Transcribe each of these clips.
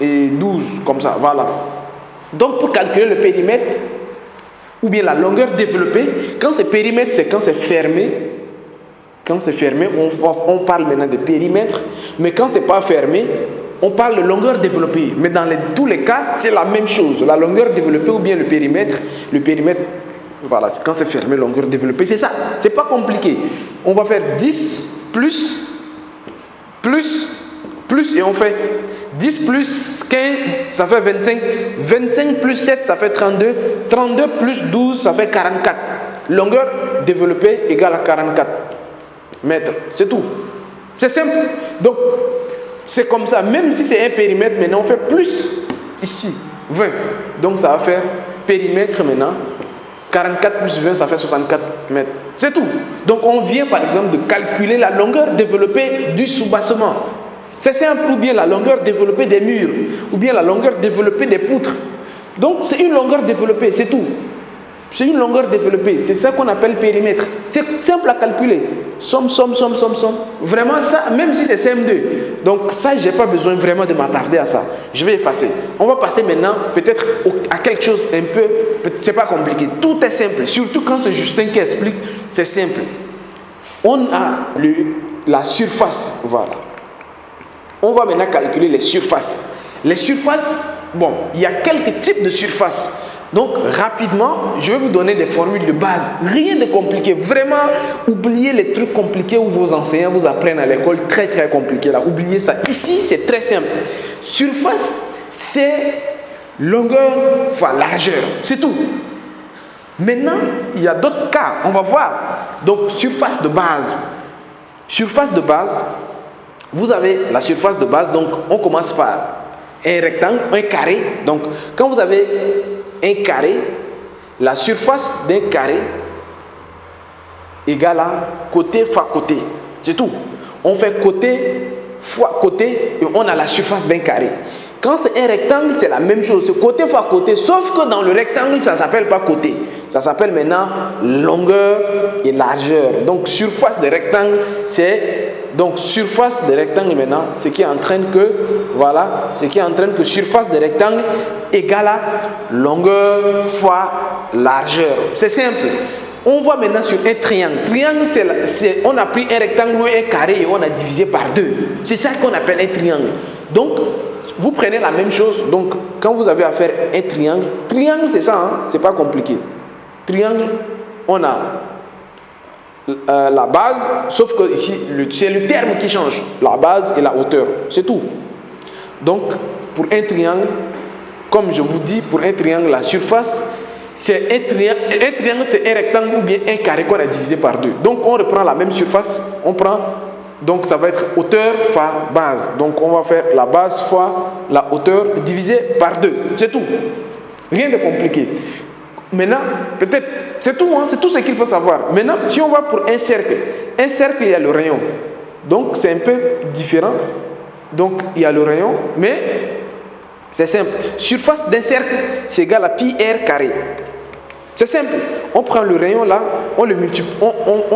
et 12, comme ça, voilà. Donc pour calculer le périmètre, ou bien la longueur développée, quand c'est périmètre, c'est quand c'est fermé. Quand c'est fermé, on parle maintenant de périmètre, mais quand c'est pas fermé, on parle de longueur développée. Mais dans tous les cas, c'est la même chose. La longueur développée ou bien le périmètre, voilà, quand c'est fermé, longueur développée, c'est ça. C'est pas compliqué. On va faire 10 plus, et on fait 10 plus 15, ça fait 25. 25 plus 7, ça fait 32. 32 plus 12, ça fait 44. Longueur développée égale à 44 mètres. C'est tout. C'est simple. Donc, c'est comme ça. Même si c'est un périmètre, maintenant, on fait plus ici. 20. Donc, ça va faire périmètre maintenant. 44 plus 20, ça fait 64 mètres. C'est tout. Donc, on vient, par exemple, de calculer la longueur développée du soubassement. C'est simple, ou bien la longueur développée des murs, ou bien la longueur développée des poutres. Donc, c'est une longueur développée, c'est tout. C'est une longueur développée, c'est ça qu'on appelle périmètre. C'est simple à calculer. Somme. Vraiment ça, même si c'est CM2. Donc ça, je n'ai pas besoin vraiment de m'attarder à ça. Je vais effacer. On va passer maintenant peut-être à quelque chose un peu, c'est pas compliqué. Tout est simple, surtout quand c'est Justin qui explique, c'est simple. On a la surface, voilà. On va maintenant calculer les surfaces. Les surfaces, bon, il y a quelques types de surfaces. Donc, rapidement, je vais vous donner des formules de base. Rien de compliqué. Vraiment, oubliez les trucs compliqués où vos enseignants vous apprennent à l'école. Très, très compliqué. Là, oubliez ça. Ici, c'est très simple. Surface, c'est longueur fois largeur. C'est tout. Maintenant, il y a d'autres cas. On va voir. Donc, surface de base. Surface de base, vous avez la surface de base. Donc, on commence par un rectangle, un carré. Donc, quand vous avez un carré, la surface d'un carré égale à côté fois côté. C'est tout. On fait côté fois côté et on a la surface d'un carré. Quand c'est un rectangle, c'est la même chose. C'est côté fois côté, sauf que dans le rectangle, ça ne s'appelle pas côté. Ça s'appelle maintenant longueur et largeur. Donc, surface de rectangle, surface de rectangle maintenant, ce qui entraîne que surface de rectangle égale à longueur fois largeur. C'est simple. On voit maintenant sur un triangle. Triangle, on a pris un rectangle ou un carré et on a divisé par deux. C'est ça qu'on appelle un triangle. Donc, vous prenez la même chose. Donc, quand vous avez à faire un triangle, c'est ça, hein? C'est pas compliqué. Triangle, on a la base, sauf que ici, c'est le terme qui change. La base et la hauteur, c'est tout. Donc, pour un triangle, comme je vous dis, pour un triangle, la surface, c'est un triangle, c'est un rectangle ou bien un carré qu'on a divisé par deux. Donc, on reprend la même surface, donc ça va être hauteur fois base. Donc, on va faire la base fois la hauteur divisé par deux. C'est tout. Rien de compliqué. Maintenant, peut-être, c'est tout, hein, c'est tout ce qu'il faut savoir. Maintenant, si on va pour un cercle, il y a le rayon. Donc, c'est un peu différent. Donc, il y a le rayon, mais c'est simple. Surface d'un cercle, c'est égal à pi r carré. C'est simple. On prend le rayon là, on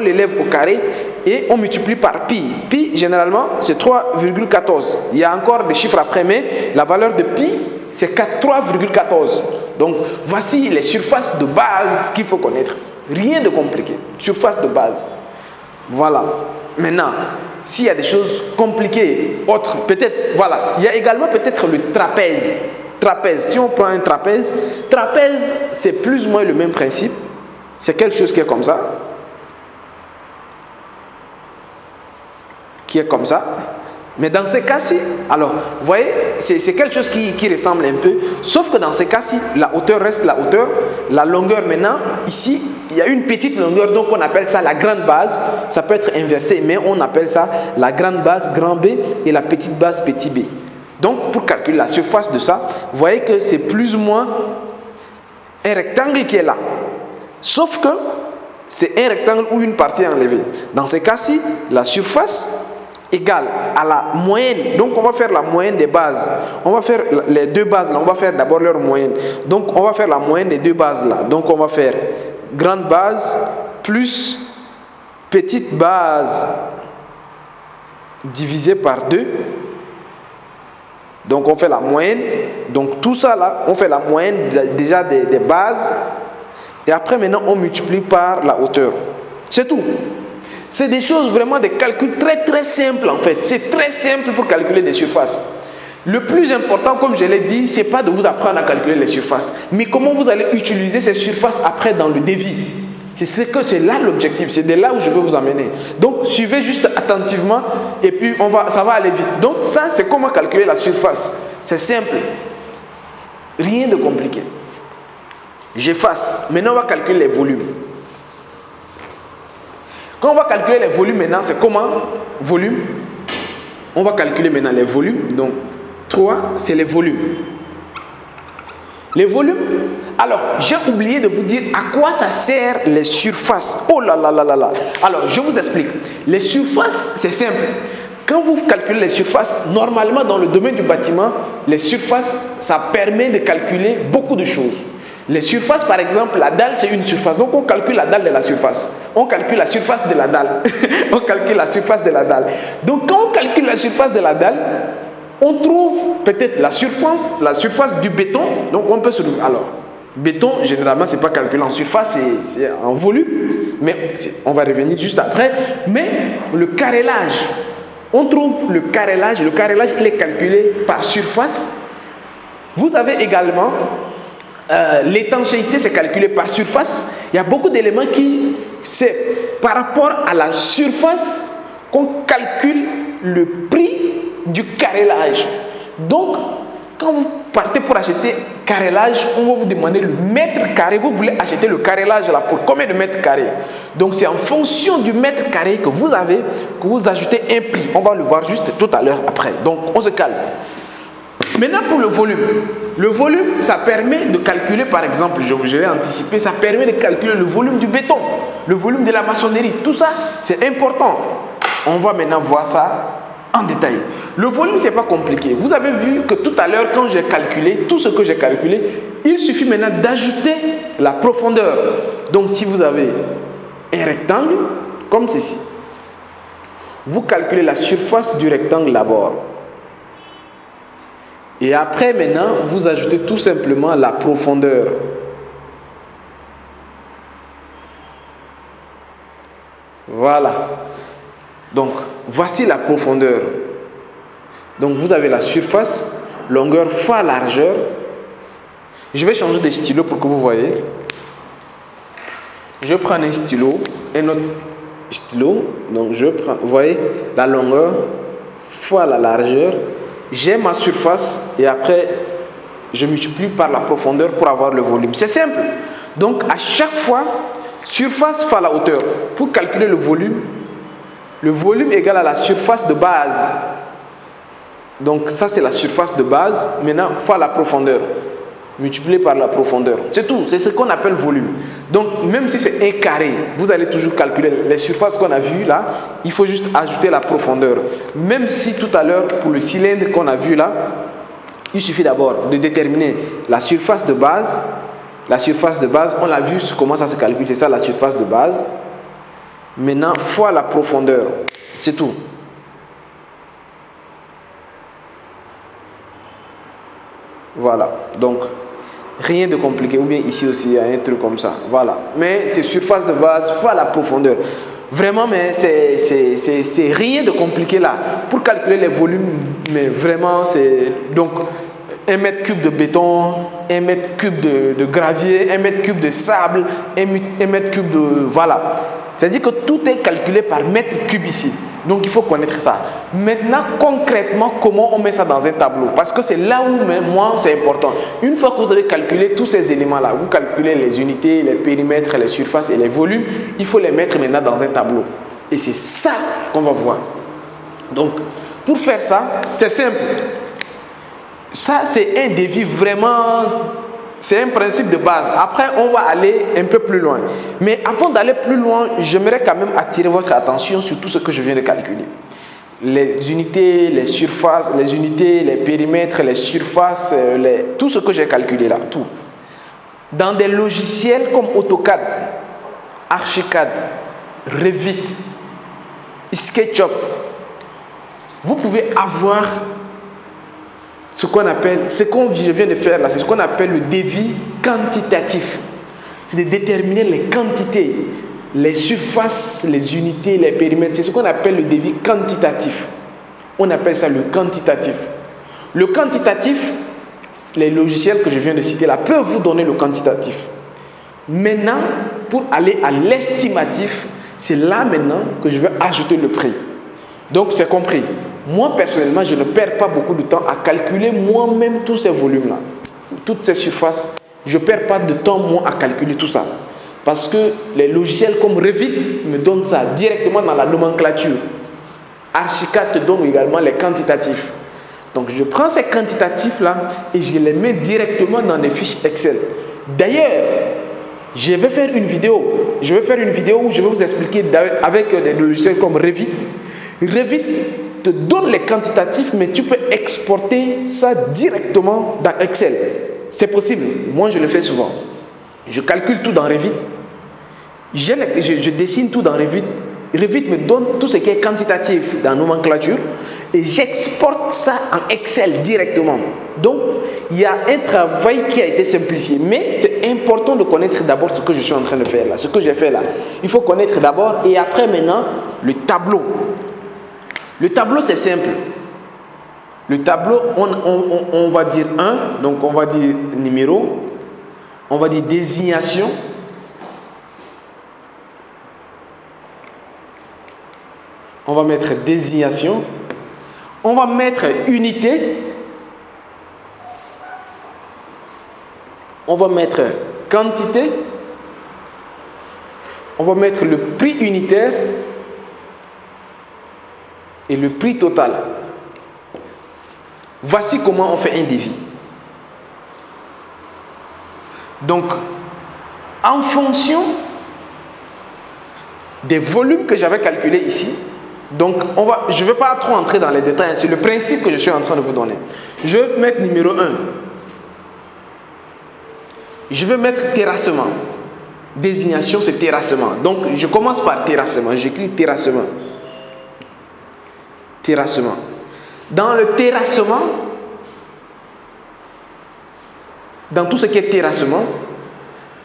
l'élève au carré et on multiplie par pi. Pi, généralement, c'est 3,14. Il y a encore des chiffres après, mais la valeur de pi, c'est 3,14. Donc, voici les surfaces de base qu'il faut connaître. Rien de compliqué. Surface de base. Voilà. Maintenant, s'il y a des choses compliquées, autres, peut-être, voilà. Il y a également peut-être le trapèze. Trapèze. Si on prend un trapèze, c'est plus ou moins le même principe. C'est quelque chose qui est comme ça. Mais dans ces cas-ci, alors, vous voyez, c'est quelque chose qui ressemble un peu, sauf que dans ces cas-ci, la hauteur reste la hauteur, la longueur maintenant, ici, il y a une petite longueur, donc on appelle ça la grande base, ça peut être inversé, mais on appelle ça la grande base, grand B, et la petite base, petit b. Donc, pour calculer la surface de ça, vous voyez que c'est plus ou moins un rectangle qui est là, sauf que c'est un rectangle où une partie est enlevée. Dans ces cas-ci, la surface égale à la moyenne. Donc, on va faire la moyenne des bases. On va faire les deux bases là. On va faire d'abord leur moyenne. Donc, on va faire la moyenne des deux bases là. Donc, on va faire grande base plus petite base divisé par 2 Donc on fait la moyenne. Donc tout ça là, on fait la moyenne déjà des bases. Et après maintenant, on multiplie par la hauteur. C'est tout. C'est des choses vraiment, des calculs très très simples en fait. C'est très simple pour calculer des surfaces. Le plus important, comme je l'ai dit, ce n'est pas de vous apprendre à calculer les surfaces, mais comment vous allez utiliser ces surfaces après dans le devis. C'est là l'objectif, c'est de là où je veux vous amener. Donc suivez juste attentivement et puis ça va aller vite. Donc ça, c'est comment calculer la surface. C'est simple. Rien de compliqué. J'efface. Maintenant, on va calculer les volumes. Quand on va calculer les volumes maintenant, c'est comment? Volume. On va calculer maintenant les volumes. Donc 3, c'est les volumes. Les volumes. Alors, j'ai oublié de vous dire à quoi ça sert les surfaces. Oh là là là là là. Alors, je vous explique. Les surfaces, c'est simple. Quand vous calculez les surfaces, normalement dans le domaine du bâtiment, les surfaces, ça permet de calculer beaucoup de choses. Les surfaces, par exemple, la dalle, c'est une surface. Donc, on calcule la dalle de la surface. On calcule la surface de la dalle. On calcule la surface de la dalle. Donc, quand on calcule la surface de la dalle, on trouve peut-être la surface du béton. Donc, on peut se... Alors, béton, généralement, ce n'est pas calculé en surface, c'est en volume. Mais on va revenir juste après. Mais le carrelage, on trouve le carrelage. Le carrelage, il est calculé par surface. Vous avez également... l'étanchéité, c'est calculé par surface. Il y a beaucoup d'éléments qui, c'est par rapport à la surface qu'on calcule le prix du carrelage. Donc, quand vous partez pour acheter carrelage, on va vous demander le mètre carré. Vous voulez acheter le carrelage là pour combien de mètres carrés? Donc, c'est en fonction du mètre carré que vous avez que vous ajoutez un prix. On va le voir juste tout à l'heure après. Donc, on se calme. Maintenant pour le volume, ça permet de calculer, par exemple, je l'ai anticipé, ça permet de calculer le volume du béton, le volume de la maçonnerie, tout ça c'est important. On va maintenant voir ça en détail. Le volume, c'est pas compliqué. Vous avez vu que tout à l'heure, quand j'ai calculé, tout ce que j'ai calculé, il suffit maintenant d'ajouter la profondeur. Donc si vous avez un rectangle, comme ceci, vous calculez la surface du rectangle d'abord. Et après, maintenant, vous ajoutez tout simplement la profondeur. Voilà. Donc, voici la profondeur. Donc, vous avez la surface, longueur fois largeur. Je vais changer de stylo pour que vous voyez. Je prends un stylo, un autre stylo. Donc, je prends, vous voyez, la longueur fois la largeur. J'ai ma surface et après, je multiplie par la profondeur pour avoir le volume. C'est simple. Donc, à chaque fois, surface fois la hauteur. Pour calculer le volume égale à la surface de base. Donc, ça, c'est la surface de base. Maintenant, fois la profondeur. Multiplié par la profondeur. C'est tout. C'est ce qu'on appelle volume. Donc, même si c'est un carré, vous allez toujours calculer les surfaces qu'on a vues là. Il faut juste ajouter la profondeur. Même si tout à l'heure, pour le cylindre qu'on a vu là, il suffit d'abord de déterminer la surface de base. La surface de base, on l'a vu comment ça se calcule. C'est ça la surface de base. Maintenant, fois la profondeur. C'est tout. Voilà. Donc, rien de compliqué. Ou bien ici aussi, il y a un truc comme ça. Voilà. Mais c'est surface de base fois la profondeur. Vraiment, mais c'est rien de compliqué là. Pour calculer les volumes, mais vraiment, c'est... Donc, 1 mètre cube de béton, 1 mètre cube de gravier, 1 mètre cube de sable, 1 mètre cube de... Voilà. C'est-à-dire que tout est calculé par mètre cube ici. Donc, il faut connaître ça. Maintenant, concrètement, comment on met ça dans un tableau? Parce que c'est là où, moi, c'est important. Une fois que vous avez calculé tous ces éléments-là, vous calculez les unités, les périmètres, les surfaces et les volumes, il faut les mettre maintenant dans un tableau. Et c'est ça qu'on va voir. Donc, pour faire ça, c'est simple. Ça, c'est un devis vraiment... C'est un principe de base. Après, on va aller un peu plus loin. Mais avant d'aller plus loin, j'aimerais quand même attirer votre attention sur tout ce que je viens de calculer. Les unités, les surfaces, les unités, les périmètres, les surfaces, tout ce que j'ai calculé là, tout. Dans des logiciels comme AutoCAD, Archicad, Revit, SketchUp, vous pouvez avoir ce qu'on je viens de faire là, c'est ce qu'on appelle le devis quantitatif. C'est de déterminer les quantités, les surfaces, les unités, les périmètres. C'est ce qu'on appelle le devis quantitatif. On appelle ça le quantitatif. Le quantitatif, les logiciels que je viens de citer là peuvent vous donner le quantitatif. Maintenant, pour aller à l'estimatif, c'est là maintenant que je vais ajouter le prix. Donc, c'est compris. Moi, personnellement, je ne perds pas beaucoup de temps à calculer moi-même tous ces volumes-là, toutes ces surfaces. Je ne perds pas de temps, moi, à calculer tout ça. Parce que les logiciels comme Revit me donnent ça directement dans la nomenclature. Archicad te donne également les quantitatifs. Donc, je prends ces quantitatifs-là et je les mets directement dans des fiches Excel. D'ailleurs, je vais faire une vidéo. Je vais faire une vidéo où je vais vous expliquer avec des logiciels comme Revit. Revit te donne les quantitatifs, mais tu peux exporter ça directement dans Excel. C'est possible. Moi, je le fais souvent. Je calcule tout dans Revit. Je dessine tout dans Revit. Revit me donne tout ce qui est quantitatif dans la nomenclature et j'exporte ça en Excel directement. Donc, il y a un travail qui a été simplifié. Mais c'est important de connaître d'abord ce que je suis en train de faire là, ce que j'ai fait là. Il faut connaître d'abord et après maintenant le tableau. Le tableau, c'est simple. Le tableau, on va dire 1, donc on va dire numéro, on va dire désignation. On va mettre désignation. On va mettre unité. On va mettre quantité. On va mettre le prix unitaire et le prix total. Voici comment on fait un devis. Donc, en fonction des volumes que j'avais calculés ici, donc je ne vais pas trop entrer dans les détails, c'est le principe que je suis en train de vous donner. Je vais mettre numéro 1. Je vais mettre terrassement. Désignation, c'est terrassement. Donc, je commence par terrassement. J'écris terrassement. Terrassement. Dans le terrassement, dans tout ce qui est terrassement,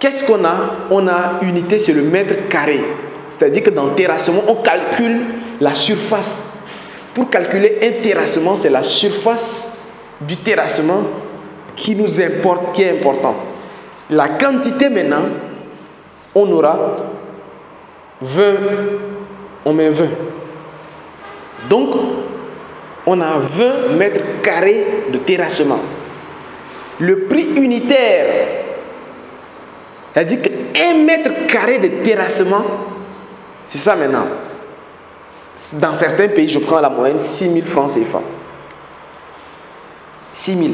qu'est-ce qu'on a? On a unité sur le mètre carré. C'est-à-dire que dans le terrassement, on calcule la surface. Pour calculer un terrassement, c'est la surface du terrassement qui nous importe, qui est important. La quantité maintenant, on aura 20, on met 20. Donc, on a 20 mètres carrés de terrassement. Le prix unitaire, c'est-à-dire qu'un mètre carré de terrassement, c'est ça maintenant. Dans certains pays, je prends la moyenne 6 000 francs CFA. 6 000.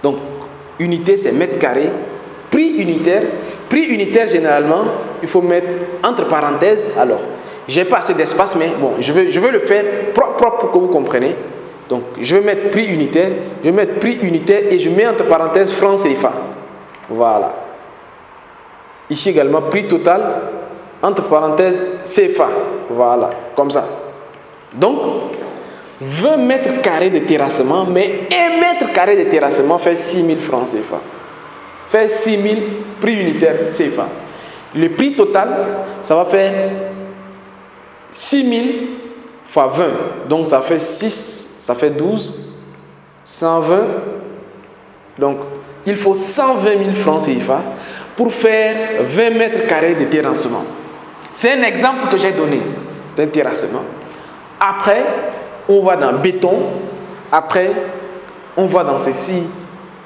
Donc, unité, c'est mètre carré. Prix unitaire, généralement, il faut mettre entre parenthèses. Alors, j'ai pas assez d'espace, mais bon, je vais le faire propre pour que vous compreniez. Donc, je vais mettre prix unitaire, et je mets entre parenthèses francs CFA. Voilà. Ici également, prix total, entre parenthèses CFA. Voilà, comme ça. Donc, 20 mètres carrés de terrassement, mais 1 mètre carré de terrassement fait 6 000 francs CFA. Fait 6 000 prix unitaire CFA. Le prix total, ça va faire 6 000 fois 20. Donc, ça fait 6, ça fait 12, 120. Donc, il faut 120 000 francs CFA pour faire 20 mètres carrés de terrassement. C'est un exemple que j'ai donné d'un terrassement. Après, on va dans béton. Après, on va dans ceci.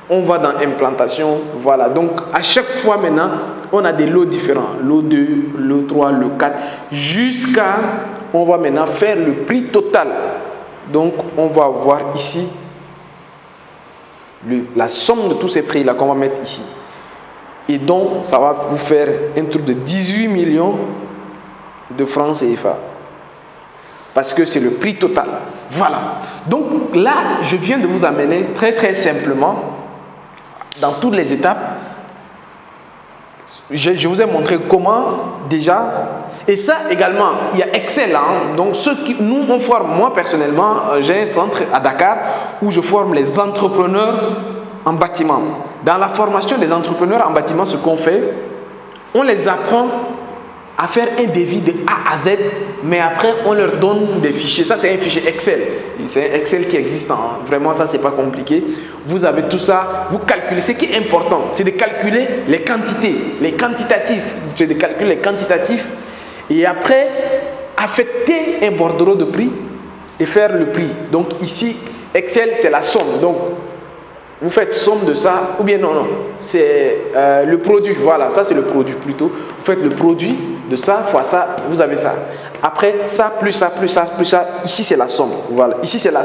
On va dans implantation. Voilà. Donc, à chaque fois maintenant, on a des lots différents. Lot 2, lot 3, lot 4. Jusqu'à, on va maintenant faire le prix total. Donc, on va voir ici la somme de tous ces prix-là qu'on va mettre ici. Et donc, ça va vous faire un truc de 18 millions de francs CFA. Parce que c'est le prix total. Voilà. Donc là, je viens de vous amener très très simplement, dans toutes les étapes, je vous ai montré comment déjà. Et ça également, il y a Excel. Donc, nous, on forme, moi personnellement, j'ai un centre à Dakar où je forme les entrepreneurs en bâtiment. Dans la formation des entrepreneurs en bâtiment, ce qu'on fait, on les apprend à faire un devis de A à Z, mais après, on leur donne des fichiers. Ça, c'est un fichier Excel. C'est un Excel qui existe. Vraiment, ça, c'est pas compliqué. Vous avez tout ça. Vous calculez. Ce qui est important, c'est de calculer les quantités, les quantitatifs. C'est de calculer les quantitatifs. Et après, affecter un bordereau de prix et faire le prix. Donc, ici, Excel, c'est la somme. Donc, vous faites somme de ça, ou bien non, c'est le produit, voilà, ça c'est le produit plutôt. Vous faites le produit de ça fois ça, vous avez ça. Après, ça, plus ça, plus ça, plus ça, ici c'est la somme, voilà, ici c'est la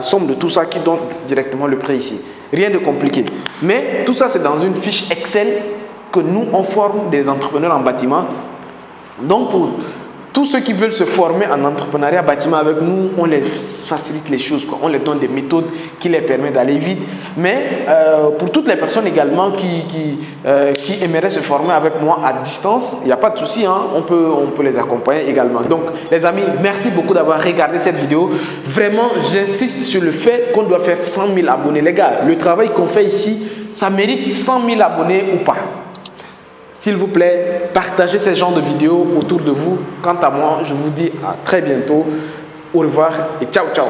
somme de tout ça qui donne directement le prix ici. Rien de compliqué. Mais tout ça c'est dans une fiche Excel que nous, on forme des entrepreneurs en bâtiment. Donc, pour tous ceux qui veulent se former en entrepreneuriat bâtiment avec nous, on les facilite les choses, quoi. On les donne des méthodes qui les permettent d'aller vite. Mais pour toutes les personnes également qui aimeraient se former avec moi à distance, il n'y a pas de souci, on peut les accompagner également. Donc les amis, merci beaucoup d'avoir regardé cette vidéo. Vraiment, j'insiste sur le fait qu'on doit faire 100 000 abonnés. Les gars, le travail qu'on fait ici, ça mérite 100 000 abonnés ou pas. S'il vous plaît, partagez ce genre de vidéos autour de vous. Quant à moi, je vous dis à très bientôt. Au revoir et ciao, ciao.